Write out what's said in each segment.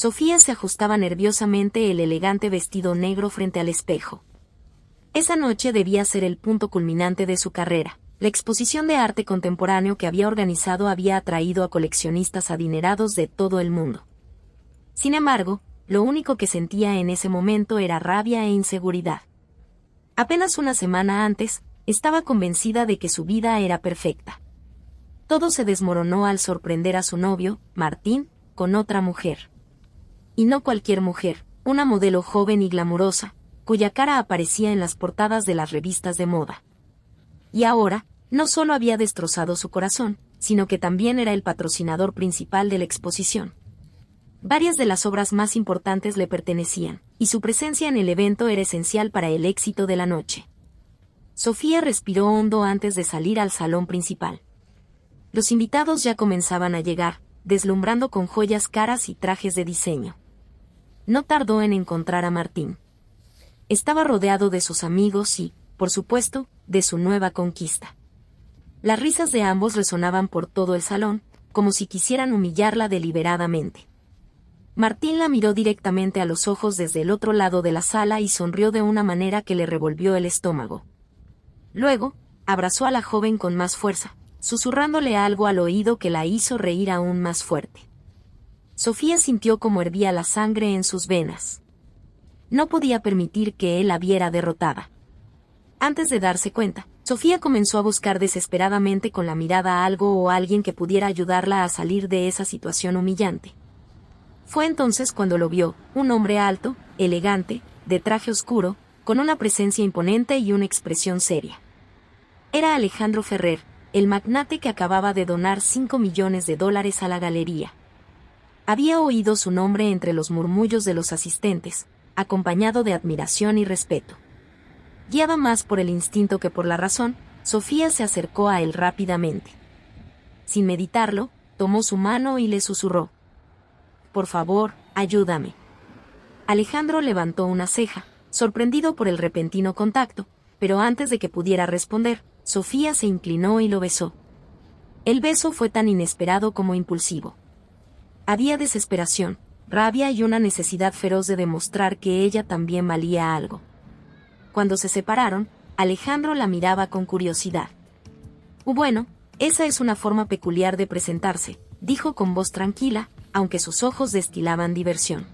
Sofía se ajustaba nerviosamente el elegante vestido negro frente al espejo. Esa noche debía ser el punto culminante de su carrera. La exposición de arte contemporáneo que había organizado había atraído a coleccionistas adinerados de todo el mundo. Sin embargo, lo único que sentía en ese momento era rabia e inseguridad. Apenas una semana antes, estaba convencida de que su vida era perfecta. Todo se desmoronó al sorprender a su novio, Martín, con otra mujer. Y no cualquier mujer, una modelo joven y glamurosa, cuya cara aparecía en las portadas de las revistas de moda. Y ahora, no solo había destrozado su corazón, sino que también era el patrocinador principal de la exposición. Varias de las obras más importantes le pertenecían, y su presencia en el evento era esencial para el éxito de la noche. Sofía respiró hondo antes de salir al salón principal. Los invitados ya comenzaban a llegar, deslumbrando con joyas caras y trajes de diseño. No tardó en encontrar a Martín. Estaba rodeado de sus amigos y, por supuesto, de su nueva conquista. Las risas de ambos resonaban por todo el salón, como si quisieran humillarla deliberadamente. Martín la miró directamente a los ojos desde el otro lado de la sala y sonrió de una manera que le revolvió el estómago. Luego, abrazó a la joven con más fuerza, susurrándole algo al oído que la hizo reír aún más fuerte. Sofía sintió como hervía la sangre en sus venas. No podía permitir que él la viera derrotada. Antes de darse cuenta, Sofía comenzó a buscar desesperadamente con la mirada algo o alguien que pudiera ayudarla a salir de esa situación humillante. Fue entonces cuando lo vio, un hombre alto, elegante, de traje oscuro, con una presencia imponente y una expresión seria. Era Alejandro Ferrer, el magnate que acababa de donar $5 millones a la galería. Había oído su nombre entre los murmullos de los asistentes, acompañado de admiración y respeto. Guiada más por el instinto que por la razón, Sofía se acercó a él rápidamente. Sin meditarlo, tomó su mano y le susurró: «Por favor, ayúdame». Alejandro levantó una ceja, sorprendido por el repentino contacto, pero antes de que pudiera responder, Sofía se inclinó y lo besó. El beso fue tan inesperado como impulsivo. Había desesperación, rabia y una necesidad feroz de demostrar que ella también valía algo. Cuando se separaron, Alejandro la miraba con curiosidad. «Bueno, esa es una forma peculiar de presentarse», dijo con voz tranquila, aunque sus ojos destilaban diversión.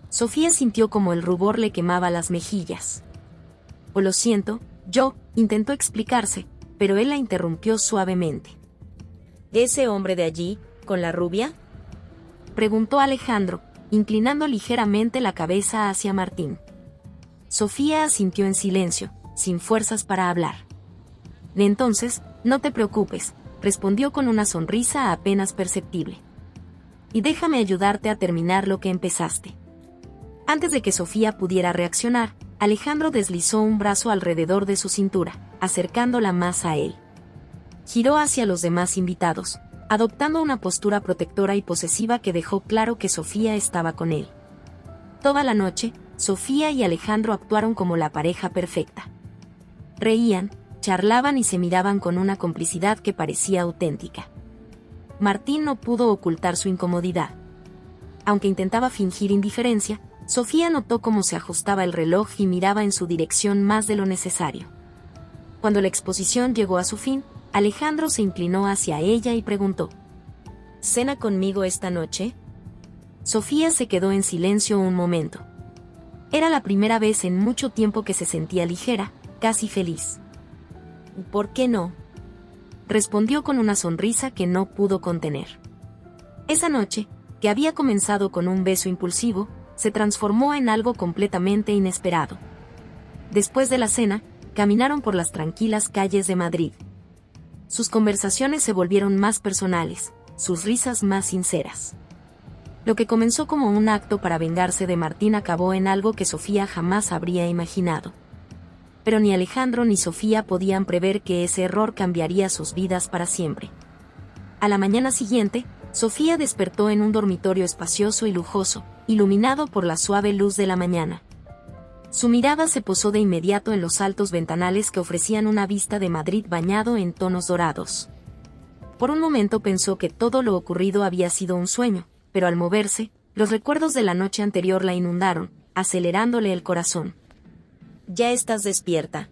Sofía sintió como el rubor le quemaba las mejillas. «Oh, lo siento, intentó explicarse, pero él la interrumpió suavemente. «¿Ese hombre de allí, con la rubia?», preguntó Alejandro, inclinando ligeramente la cabeza hacia Martín. Sofía asintió en silencio, sin fuerzas para hablar. «Entonces, no te preocupes», respondió con una sonrisa apenas perceptible. «Y déjame ayudarte a terminar lo que empezaste». Antes de que Sofía pudiera reaccionar, Alejandro deslizó un brazo alrededor de su cintura, acercándola más a él. Giró hacia los demás invitados, adoptando una postura protectora y posesiva que dejó claro que Sofía estaba con él. Toda la noche, Sofía y Alejandro actuaron como la pareja perfecta. Reían, charlaban y se miraban con una complicidad que parecía auténtica. Martín no pudo ocultar su incomodidad. Aunque intentaba fingir indiferencia, Sofía notó cómo se ajustaba el reloj y miraba en su dirección más de lo necesario. Cuando la exposición llegó a su fin, Alejandro se inclinó hacia ella y preguntó: «¿Cena conmigo esta noche?». Sofía se quedó en silencio un momento. Era la primera vez en mucho tiempo que se sentía ligera, casi feliz. «¿Por qué no?», respondió con una sonrisa que no pudo contener. Esa noche, que había comenzado con un beso impulsivo, se transformó en algo completamente inesperado. Después de la cena, caminaron por las tranquilas calles de Madrid. Sus conversaciones se volvieron más personales, sus risas más sinceras. Lo que comenzó como un acto para vengarse de Martín acabó en algo que Sofía jamás habría imaginado. Pero ni Alejandro ni Sofía podían prever que ese error cambiaría sus vidas para siempre. A la mañana siguiente, Sofía despertó en un dormitorio espacioso y lujoso, iluminado por la suave luz de la mañana. Su mirada se posó de inmediato en los altos ventanales que ofrecían una vista de Madrid bañado en tonos dorados. Por un momento pensó que todo lo ocurrido había sido un sueño, pero al moverse, Los recuerdos de la noche anterior la inundaron, acelerándole el corazón. «¿Ya estás despierta?»,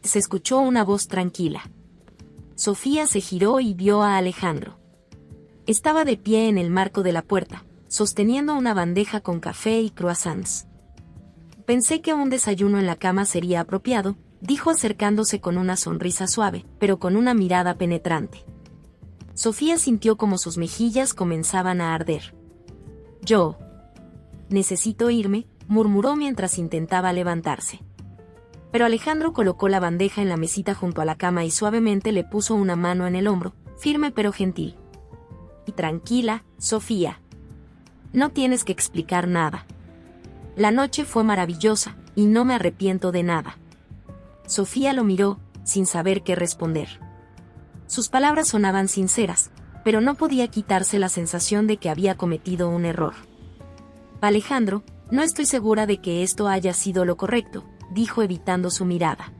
se escuchó una voz tranquila. Sofía se giró y vio a Alejandro. Estaba de pie en el marco de la puerta, sosteniendo una bandeja con café y croissants. «Pensé que un desayuno en la cama sería apropiado», dijo acercándose con una sonrisa suave, pero con una mirada penetrante. Sofía sintió como sus mejillas comenzaban a arder. «Yo necesito irme», murmuró mientras intentaba levantarse. Pero Alejandro colocó la bandeja en la mesita junto a la cama y suavemente le puso una mano en el hombro, firme pero gentil. «Y tranquila, Sofía. No tienes que explicar nada. La noche fue maravillosa, y no me arrepiento de nada». Sofía lo miró, sin saber qué responder. Sus palabras sonaban sinceras, pero no podía quitarse la sensación de que había cometido un error. «Alejandro, no estoy segura de que esto haya sido lo correcto», dijo evitando su mirada.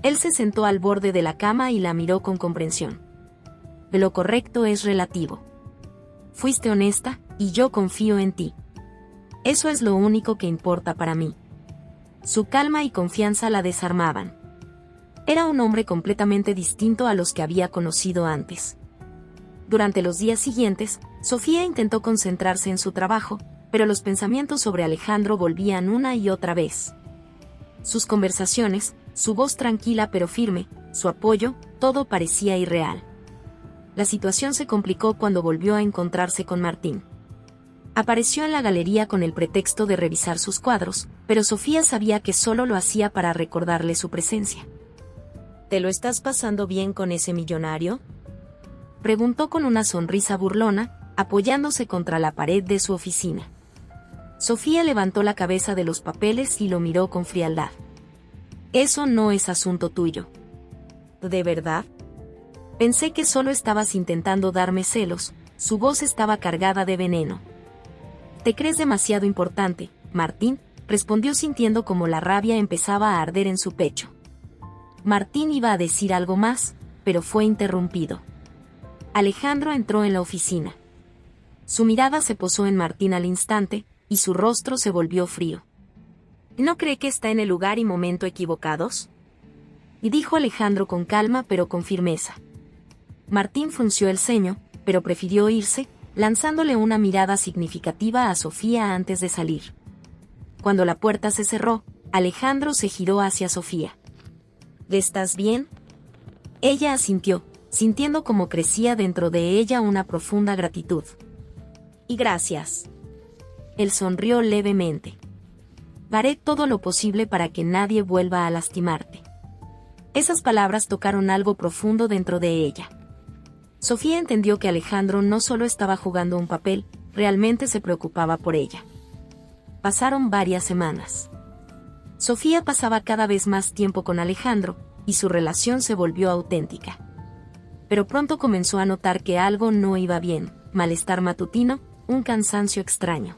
Él se sentó al borde de la cama y la miró con comprensión. «Lo correcto es relativo. Fuiste honesta, y yo confío en ti. Eso es lo único que importa para mí». Su calma y confianza la desarmaban. Era un hombre completamente distinto a los que había conocido antes. Durante los días siguientes, Sofía intentó concentrarse en su trabajo, pero los pensamientos sobre Alejandro volvían una y otra vez. Sus conversaciones, su voz tranquila pero firme, su apoyo, todo parecía irreal. La situación se complicó cuando volvió a encontrarse con Martín. Apareció en la galería con el pretexto de revisar sus cuadros, pero Sofía sabía que solo lo hacía para recordarle su presencia. «¿Te lo estás pasando bien con ese millonario?», preguntó con una sonrisa burlona, apoyándose contra la pared de su oficina. Sofía levantó la cabeza de los papeles y lo miró con frialdad. «Eso no es asunto tuyo». «¿De verdad? Pensé que solo estabas intentando darme celos», su voz estaba cargada de veneno. «Te crees demasiado importante, Martín», respondió sintiendo como la rabia empezaba a arder en su pecho. Martín iba a decir algo más, pero fue interrumpido. Alejandro entró en la oficina. Su mirada se posó en Martín al instante, y su rostro se volvió frío. «¿No cree que está en el lugar y momento equivocados?», y dijo Alejandro con calma pero con firmeza. Martín frunció el ceño, pero prefirió irse, lanzándole una mirada significativa a Sofía antes de salir. Cuando la puerta se cerró, Alejandro se giró hacia Sofía. «¿Estás bien?». Ella asintió, sintiendo como crecía dentro de ella una profunda gratitud. «Y gracias». Él sonrió levemente. «Haré todo lo posible para que nadie vuelva a lastimarte». Esas palabras tocaron algo profundo dentro de ella. Sofía entendió que Alejandro no solo estaba jugando un papel, realmente se preocupaba por ella. Pasaron varias semanas. Sofía pasaba cada vez más tiempo con Alejandro, y su relación se volvió auténtica. Pero pronto comenzó a notar que algo no iba bien, malestar matutino, un cansancio extraño.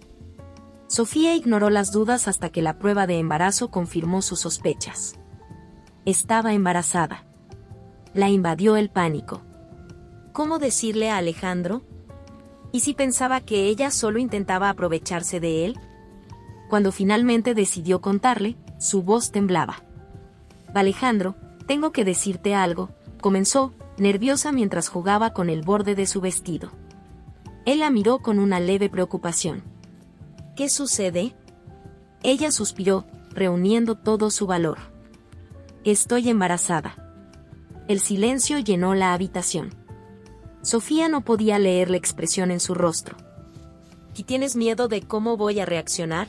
Sofía ignoró las dudas hasta que la prueba de embarazo confirmó sus sospechas. Estaba embarazada. La invadió el pánico. ¿Cómo decirle a Alejandro? ¿Y si pensaba que ella solo intentaba aprovecharse de él? Cuando finalmente decidió contarle, su voz temblaba. «Alejandro, tengo que decirte algo», comenzó, nerviosa mientras jugaba con el borde de su vestido. Él la miró con una leve preocupación. «¿Qué sucede?». Ella suspiró, reuniendo todo su valor. «Estoy embarazada». El silencio llenó la habitación. Sofía no podía leer la expresión en su rostro. «¿Y tienes miedo de cómo voy a reaccionar?»,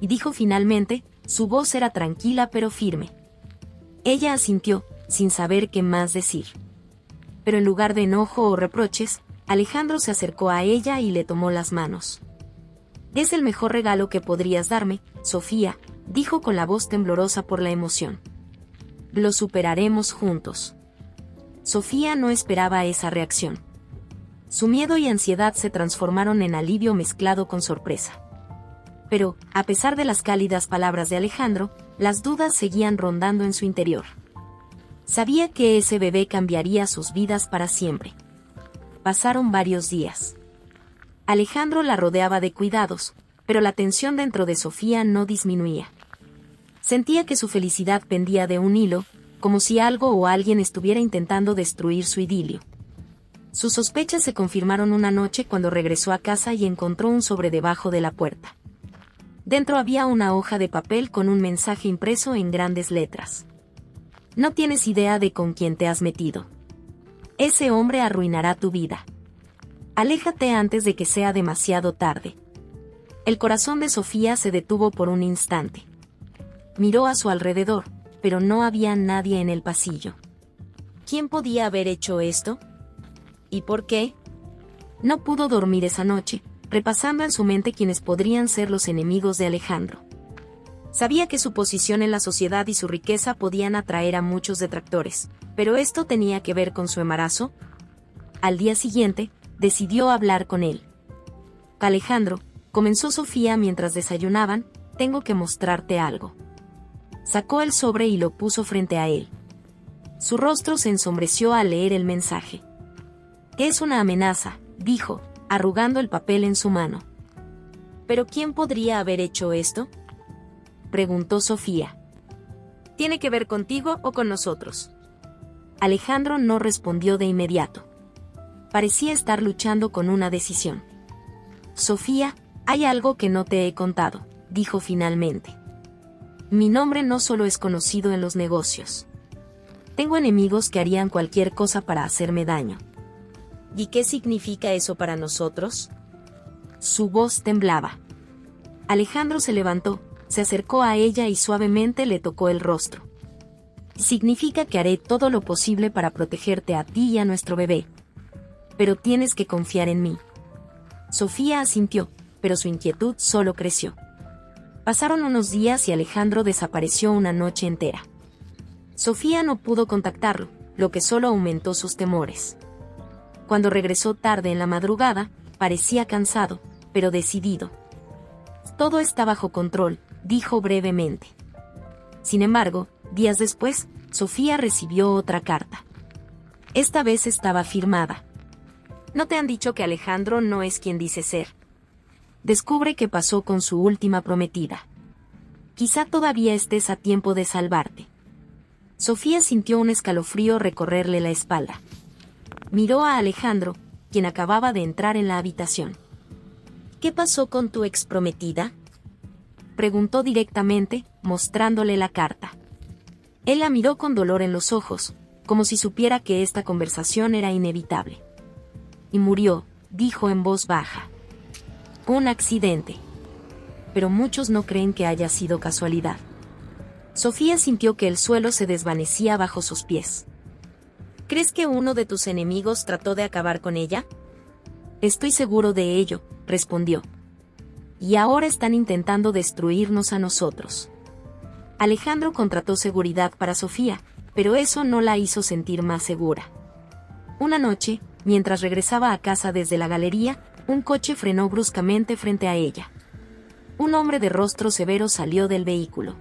y dijo finalmente, su voz era tranquila pero firme. Ella asintió, sin saber qué más decir. Pero en lugar de enojo o reproches, Alejandro se acercó a ella y le tomó las manos. «Es el mejor regalo que podrías darme, Sofía», dijo con la voz temblorosa por la emoción. «Lo superaremos juntos». Sofía no esperaba esa reacción. Su miedo y ansiedad se transformaron en alivio mezclado con sorpresa. Pero, a pesar de las cálidas palabras de Alejandro, las dudas seguían rondando en su interior. Sabía que ese bebé cambiaría sus vidas para siempre. Pasaron varios días. Alejandro la rodeaba de cuidados, pero la tensión dentro de Sofía no disminuía. Sentía que su felicidad pendía de un hilo, como si algo o alguien estuviera intentando destruir su idilio. Sus sospechas se confirmaron una noche cuando regresó a casa y encontró un sobre debajo de la puerta. Dentro había una hoja de papel con un mensaje impreso en grandes letras. No tienes idea de con quién te has metido. Ese hombre arruinará tu vida. Aléjate antes de que sea demasiado tarde. El corazón de Sofía se detuvo por un instante. Miró a su alrededor, pero no había nadie en el pasillo. ¿Quién podía haber hecho esto? ¿Y por qué? No pudo dormir esa noche, repasando en su mente quiénes podrían ser los enemigos de Alejandro. Sabía que su posición en la sociedad y su riqueza podían atraer a muchos detractores, pero ¿esto tenía que ver con su embarazo? Al día siguiente, decidió hablar con él. Alejandro, comenzó Sofía mientras desayunaban, tengo que mostrarte algo. Sacó el sobre y lo puso frente a él. Su rostro se ensombreció al leer el mensaje. Es una amenaza, dijo, arrugando el papel en su mano. ¿Pero quién podría haber hecho esto?, preguntó Sofía. ¿Tiene que ver contigo o con nosotros? Alejandro no respondió de inmediato. Parecía estar luchando con una decisión. Sofía, hay algo que no te he contado, dijo finalmente. Mi nombre no solo es conocido en los negocios. Tengo enemigos que harían cualquier cosa para hacerme daño. ¿Y qué significa eso para nosotros? Su voz temblaba. Alejandro se levantó, se acercó a ella y suavemente le tocó el rostro. Significa que haré todo lo posible para protegerte a ti y a nuestro bebé. Pero tienes que confiar en mí. Sofía asintió, pero su inquietud solo creció. Pasaron unos días y Alejandro desapareció una noche entera. Sofía no pudo contactarlo, lo que solo aumentó sus temores. Cuando regresó tarde en la madrugada, parecía cansado, pero decidido. Todo está bajo control, dijo brevemente. Sin embargo, días después, Sofía recibió otra carta. Esta vez estaba firmada. ¿No te han dicho que Alejandro no es quien dice ser? Descubre qué pasó con su última prometida. Quizá todavía estés a tiempo de salvarte. Sofía sintió un escalofrío recorrerle la espalda. Miró a Alejandro, quien acababa de entrar en la habitación. ¿Qué pasó con tu exprometida?, preguntó directamente, mostrándole la carta. Él la miró con dolor en los ojos, como si supiera que esta conversación era inevitable. Y murió, dijo en voz baja. Un accidente. Pero muchos no creen que haya sido casualidad. Sofía sintió que el suelo se desvanecía bajo sus pies. ¿Crees que uno de tus enemigos trató de acabar con ella? Estoy seguro de ello, respondió. Y ahora están intentando destruirnos a nosotros. Alejandro contrató seguridad para Sofía, pero eso no la hizo sentir más segura. Una noche, mientras regresaba a casa desde la galería, un coche frenó bruscamente frente a ella. Un hombre de rostro severo salió del vehículo.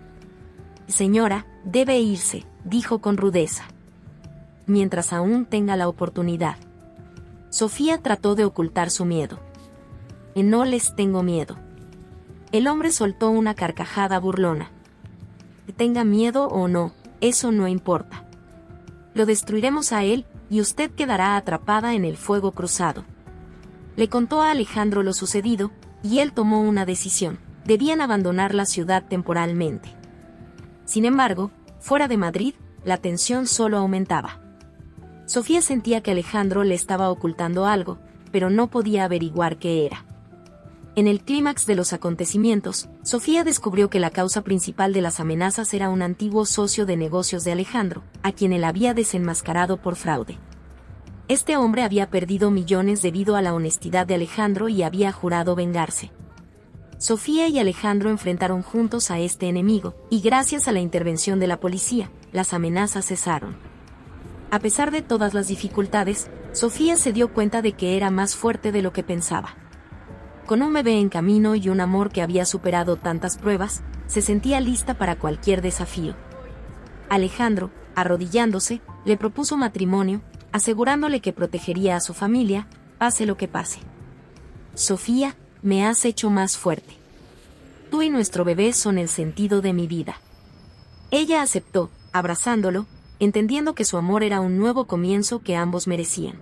Señora, debe irse, dijo con rudeza. Mientras aún tenga la oportunidad. Sofía trató de ocultar su miedo. No les tengo miedo. El hombre soltó una carcajada burlona. Tenga miedo o no, eso no importa. Lo destruiremos a él, y usted quedará atrapada en el fuego cruzado. Le contó a Alejandro lo sucedido, y él tomó una decisión. Debían abandonar la ciudad temporalmente. Sin embargo, fuera de Madrid, la tensión solo aumentaba. Sofía sentía que Alejandro le estaba ocultando algo, pero no podía averiguar qué era. En el clímax de los acontecimientos, Sofía descubrió que la causa principal de las amenazas era un antiguo socio de negocios de Alejandro, a quien él había desenmascarado por fraude. Este hombre había perdido millones debido a la honestidad de Alejandro y había jurado vengarse. Sofía y Alejandro enfrentaron juntos a este enemigo, y gracias a la intervención de la policía, las amenazas cesaron. A pesar de todas las dificultades, Sofía se dio cuenta de que era más fuerte de lo que pensaba. Con un bebé en camino y un amor que había superado tantas pruebas, se sentía lista para cualquier desafío. Alejandro, arrodillándose, le propuso matrimonio, asegurándole que protegería a su familia, pase lo que pase. Sofía, me has hecho más fuerte. Tú y nuestro bebé son el sentido de mi vida. Ella aceptó, abrazándolo, entendiendo que su amor era un nuevo comienzo que ambos merecían.